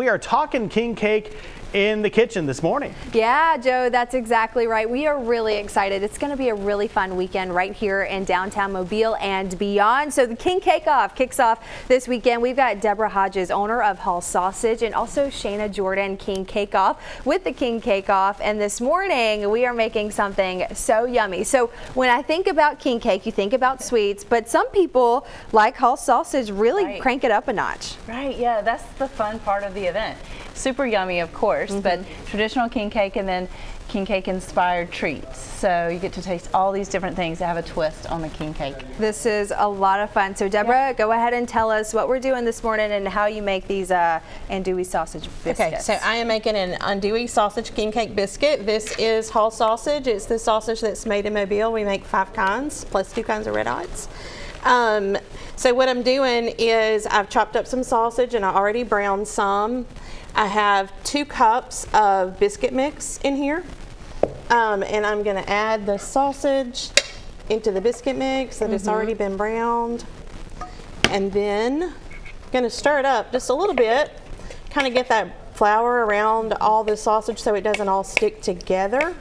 We are talking king cake in the kitchen this morning. Yeah, Joe, that's exactly right. We are really excited. It's going to be a really fun weekend right here in downtown Mobile and beyond. So the King Cake Off kicks off this weekend. We've got Deborah Hodges, owner of Hall Sausage, and also Shayna Jordan, King Cake Off with the King Cake Off. And this morning we are making something so yummy. So when I think about king cake, you think about sweets, but some people like Hall Sausage really crank it up a notch. Right, yeah, that's the fun part of the event. Super yummy, of course, but traditional king cake and then king cake inspired treats. So you get to taste all these different things that have a twist on the king cake. This is a lot of fun. So Deborah, go ahead and tell us what we're doing this morning and how you make these andouille sausage biscuits. Okay, so I am making an andouille sausage king cake biscuit. This is Hall Sausage. It's the sausage that's made in Mobile. We make 5 kinds plus 2 kinds of red hots. So what I'm doing is I've chopped up some sausage and I already browned some. I have 2 cups of biscuit mix in here, and I'm going to add the sausage into the biscuit mix that has already been browned, and then I'm going to stir it up just a little bit, kind of get that flour around all the sausage so it doesn't all stick together.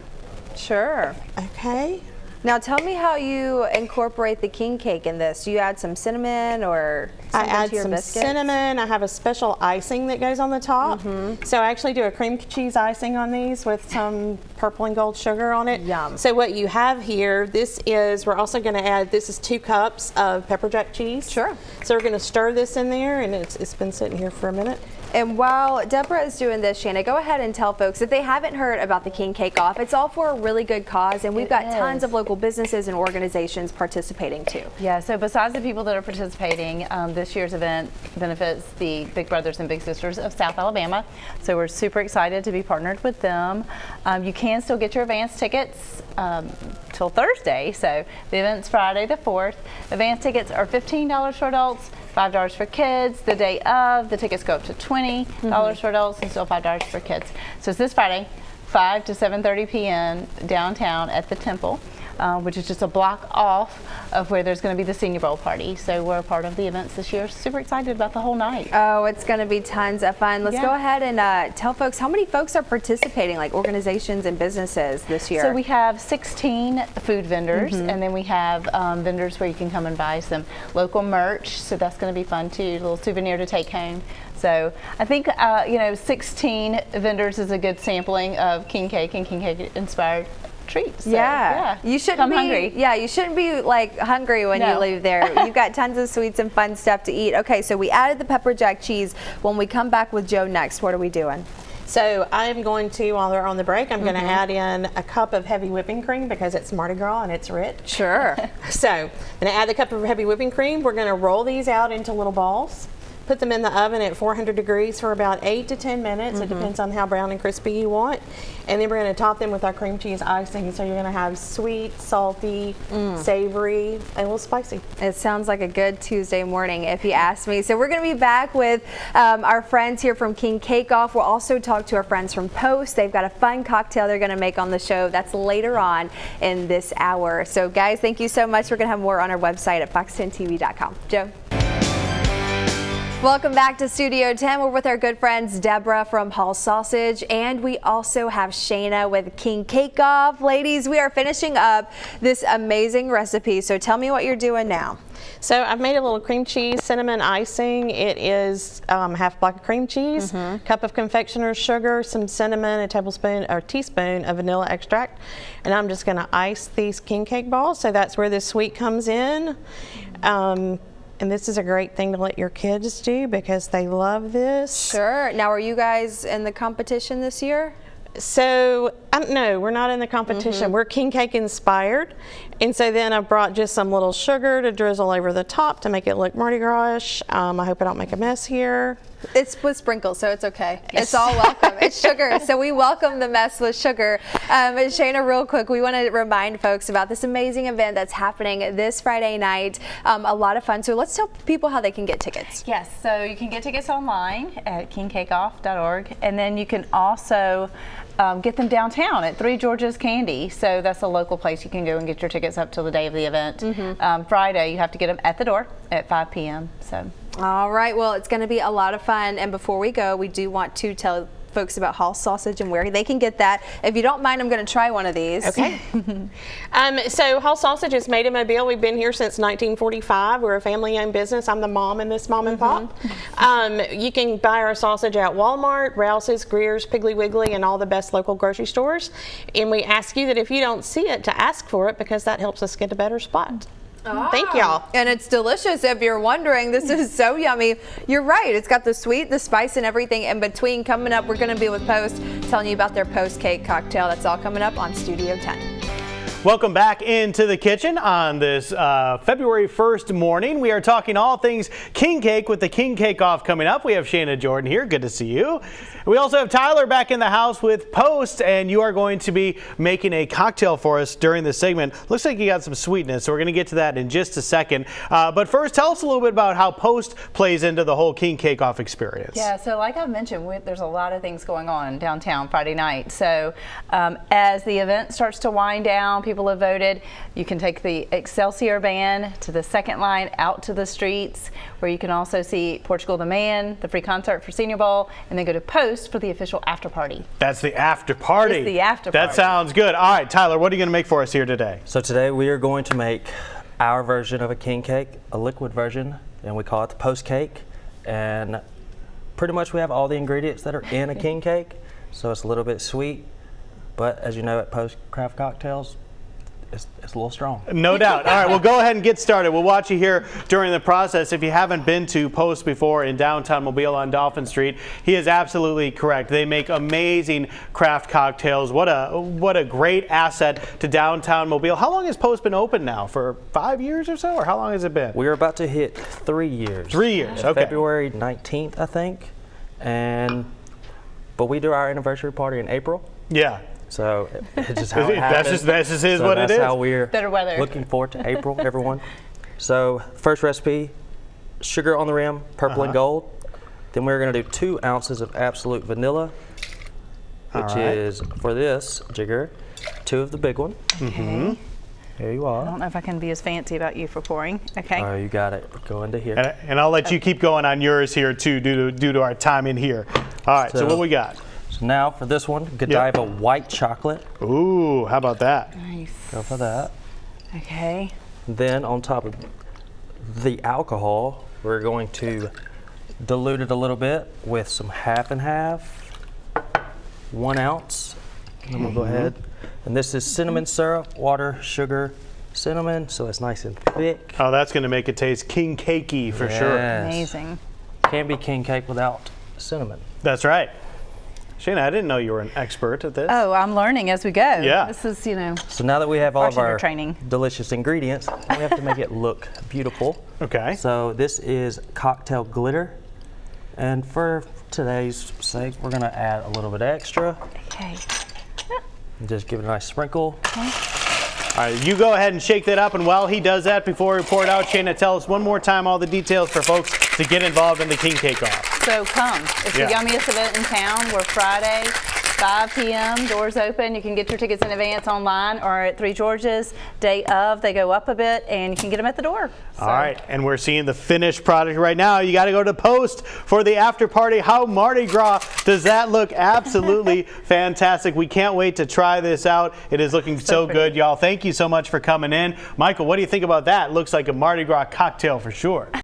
Sure. Okay. Now tell me how you incorporate the king cake in this. Do you add some cinnamon or something I add to your some biscuits? cinnamon. I have a special icing that goes on the top. So I actually do a cream cheese icing on these with some purple and gold sugar on it. Yum. So what you have here, we're also going to add, this is 2 cups of pepper jack cheese. Sure. So we're going to stir this in there, and it's been sitting here for a minute. And while Deborah is doing this, Shayna, go ahead and tell folks if they haven't heard about the King Cake Off, it's all for a really good cause, and we've got tons of local businesses and organizations participating too. Yeah, so besides the people that are participating, this year's event benefits the Big Brothers and Big Sisters of South Alabama. So we're super excited to be partnered with them. You can still get your advance tickets till Thursday. So the event's Friday the 4th. Advance tickets are $15 for adults, $5 for kids. The day of, the tickets go up to $20 for adults and still $5 for kids. So it's this Friday, 5 to 7:30 p.m. downtown at the Temple, which is just a block off of where there's going to be the Senior Bowl party. So we're a part of the events this year. Super excited about the whole night. Oh, it's going to be tons of fun. Let's go ahead and tell folks how many folks are participating, like organizations and businesses this year. So we have 16 food vendors, and then we have vendors where you can come and buy some local merch. So that's going to be fun too, a little souvenir to take home. So I think 16 vendors is a good sampling of king cake and king cake inspired treats. So, you shouldn't come be hungry. Yeah, you shouldn't be like hungry when you leave there. You've got tons of sweets and fun stuff to eat. Okay, so we added the pepper jack cheese. When we come back with Joe next, what are we doing? So I'm going to, while they're on the break, I'm going to add in a cup of heavy whipping cream because it's Mardi Gras and it's rich. Sure. So I'm going to add the cup of heavy whipping cream. We're going to roll these out into little balls. Put them in the oven at 400 degrees for about 8 to 10 minutes. It depends on how brown and crispy you want. And then we're going to top them with our cream cheese icing. So you're going to have sweet, salty, savory, and a little spicy. It sounds like a good Tuesday morning if you ask me. So we're going to be back with our friends here from King Cake Off. We'll also talk to our friends from Post. They've got a fun cocktail they're going to make on the show. That's later on in this hour. So guys, thank you so much. We're going to have more on our website at fox10tv.com. Joe? Welcome back to Studio 10. We're with our good friends Deborah from Hall Sausage, and we also have Shayna with King Cake Off. Ladies, we are finishing up this amazing recipe, so tell me what you're doing now. So I've made a little cream cheese cinnamon icing. It is half block of cream cheese, cup of confectioner's sugar, some cinnamon, a tablespoon or teaspoon of vanilla extract, and I'm just going to ice these king cake balls. So that's where the sweet comes in. And this is a great thing to let your kids do because they love this. Sure. Now, are you guys in the competition this year? So, no, we're not in the competition. We're king cake inspired. And so then I brought just some little sugar to drizzle over the top to make it look Mardi Gras-ish. I hope I don't make a mess here. It's with sprinkles, so it's okay. It's all welcome. It's sugar, so we welcome the mess with sugar. Shayna, real quick, we want to remind folks about this amazing event that's happening this Friday night. A lot of fun. So let's tell people how they can get tickets. Yes, so you can get tickets online at kingcakeoff.org, and then you can also get them downtown at 3 George's Candy. So that's a local place you can go and get your tickets up till the day of the event. Friday, you have to get them at the door at 5 p.m. So All right, well, it's going to be a lot of fun. And before we go, we do want to tell folks about Hall sausage and where they can get that. If you don't mind, I'm going to try one of these. Okay. So Hall Sausage is made in Mobile. We've been here since 1945. We're a family-owned business. I'm the mom in this mom and pop. You can buy our sausage at Walmart, Rouse's, Greer's, Piggly Wiggly, and all the best local grocery stores. And we ask you that if you don't see it, to ask for it, because that helps us get a better spot. Thank y'all. And it's delicious. If you're wondering, this is so yummy. You're right. It's got the sweet, the spice, and everything in between. Coming up, we're going to be with Post, telling you about their Post Cake cocktail. That's all coming up on Studio 10. Welcome back into the kitchen on this February 1st morning. We are talking all things king cake with the King Cake Off coming up. We have Shayna Jordan here. Good to see you. We also have Tyler back in the house with Post, and you are going to be making a cocktail for us during this segment. Looks like you got some sweetness, so we're going to get to that in just a second. But first, tell us a little bit about how Post plays into the whole King Cake Off experience. Yeah, so like I mentioned, there's a lot of things going on downtown Friday night. So as the event starts to wind down, people have voted. You can take the Excelsior band to the second line out to the streets, where you can also see Portugal the Man, the free concert for Senior Bowl, and then go to Post for the official after party. That's the after party. It's the after party. That sounds good. All right, Tyler, what are you going to make for us here today? So today we are going to make our version of a king cake, a liquid version, and we call it the Post Cake. And pretty much we have all the ingredients that are in a king cake, so it's a little bit sweet. But as you know, at Post Craft Cocktails, it's a little strong. No doubt. All right, well, go ahead and get started. We'll watch you here during the process. If you haven't been to Post before in downtown Mobile on Dolphin Street, he is absolutely correct. They make amazing craft cocktails. What a great asset to downtown Mobile. How long has Post been open now? For 5 years or so, or how long has it been? We're about to hit 3 years. 3 years. Okay. February 19th, I think. But we do our anniversary party in April. Yeah. So it's just how it happens. That's just what it is. That's how we're Better weather. looking forward to April, everyone. So first recipe, sugar on the rim, purple and gold. Then we're going to do 2 ounces of absolute vanilla, which is, for this jigger, 2 of the big one. Okay. Here you I are. don't know if I can be as fancy about you for pouring. Okay. Oh, you got it. Go into here. And I'll let you keep going on yours here too, due to our time in here. All right, so what we got? So now for this one, Godiva white chocolate. Ooh, how about that? Nice. Go for that. Okay. Then on top of the alcohol, we're going to dilute it a little bit with some half and half, 1 ounce. And then we'll go ahead. And this is cinnamon syrup, water, sugar, cinnamon, so it's nice and thick. Oh, that's going to make it taste king cakey for sure. Yes. Amazing. Can't be king cake without cinnamon. That's right. Shayna, I didn't know you were an expert at this. Oh, I'm learning as we go. Yeah. This is, you know. So now that we have all of Bartender our training. delicious ingredients, we have to make it look beautiful. Okay. So this is cocktail glitter. And for today's sake, we're going to add a little bit extra. Okay. And just give it a nice sprinkle. All right, you go ahead and shake that up, and while he does that, before we pour it out, Shayna, tell us one more time all the details for folks to get involved in the King Cake Off. So come. It's the yummiest event in town. We're Friday, 5 p.m. Doors open. You can get your tickets in advance online or at 3 George's. Day of, they go up a bit, and you can get them at the door. So. All right, and we're seeing the finished product right now. You got to go to Post for the after party. How Mardi Gras does that look? Absolutely fantastic. We can't wait to try this out. It is looking so good, y'all. Thank you so much for coming in. Michael, what do you think about that? Looks like a Mardi Gras cocktail for sure.